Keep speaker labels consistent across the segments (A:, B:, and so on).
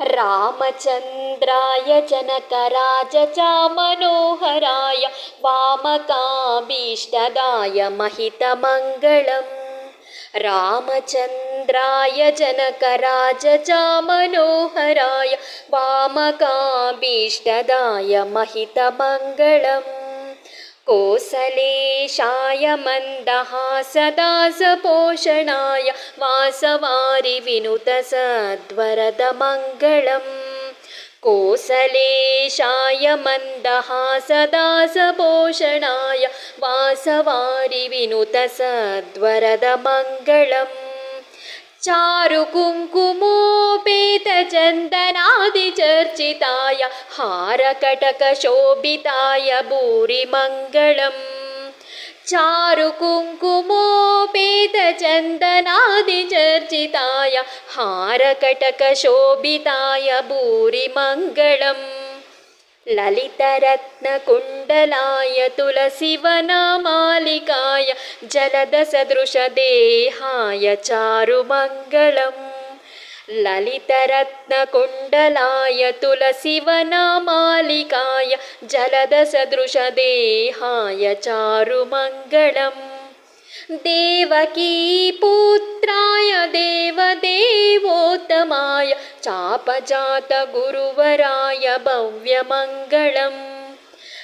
A: रामचन्द्राय जनकराजचामनोहराय वामकाभीष्टदाय महितमङ्गलम्। रामचन्द्राय जनकराजचामनोहराय वामकाभीष्टदाय महितमङ्गलम्। कोसलेशाय मन्दहासदासपोषणाय वासवारिविनुतसद्वरदमङ्गलम्। कोसलेशाय मन्दहासदासपोषणाय वासवारिविनुतसद्वरदमङ्गलम्। चारुकुङ्कुमोपेतचन्दनादिचर्चिताय हारकटकशोभिताय भूरिमङ्गलम्। चारुकुङ्कुमोपेतचन्दनादिचर्चिताय हारकटकशोभिताय भूरिमङ्गलम्। ललितरत्नकुण्डलाय तुलसीवनमालिकाय जलदसदृशदेहाय चारुमङ्गलम्। ललितरत्नकुण्डलाय तुलसीवनमालिकाय जलदसदृशदेहाय चारुमङ्गलम्। देवकीपुत्राय देवदेवोत्तमाय चापजातगुरुवराय भव्यमङ्गलम्।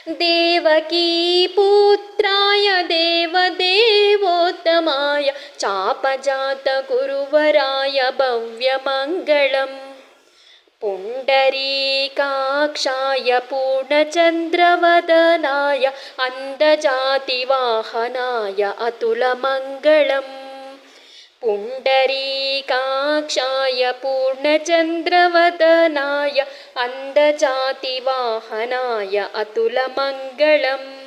A: देवकीपुत्राय देवदेवोत्तमाय चापजातगुरुवराय भव्यमङ्गलम्। पुण्डरीकाक्षाय पूर्णचन्द्रवदनाय अन्धजातिवाहनाय अतुलमङ्गलम्। पुण्डरीकाक्षाय पूर्णचन्द्रवदनाय अन्धजातिवाहनाय अतुलमङ्गलम्।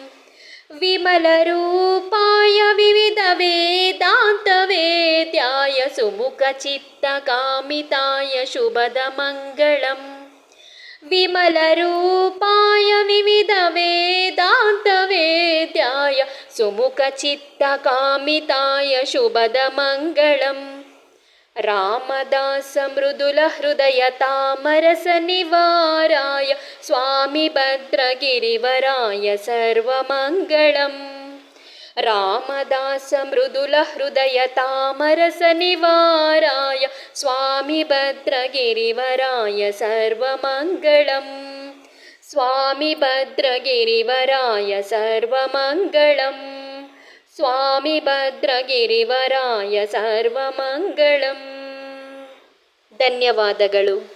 A: विमलरूपाय विविधवेदान्तवेद्याय सुमुखचित्तकामिताय शुभदमङ्गलम्। विमलरूपाय विविधवेदान्तवेद्याय सुमुखचित्तकामिताय शुभदमङ्गलम्। रामदासमृदुलहृदयतामरसनिवाराय स्वामी भद्रगिरिवराय सर्वमङ्गलम्। रामदासमृदुलहृदयतामरसनिवाराय स्वामी भद्रगिरिवराय सर्वमङ्गलम्। स्वामी भद्रगिरिवराय सर्वमङ्गलम्। स्वामी भद्रगिरिवराय सर्वमङ्गलम्। ಧನ್ಯವಾದಗಳು.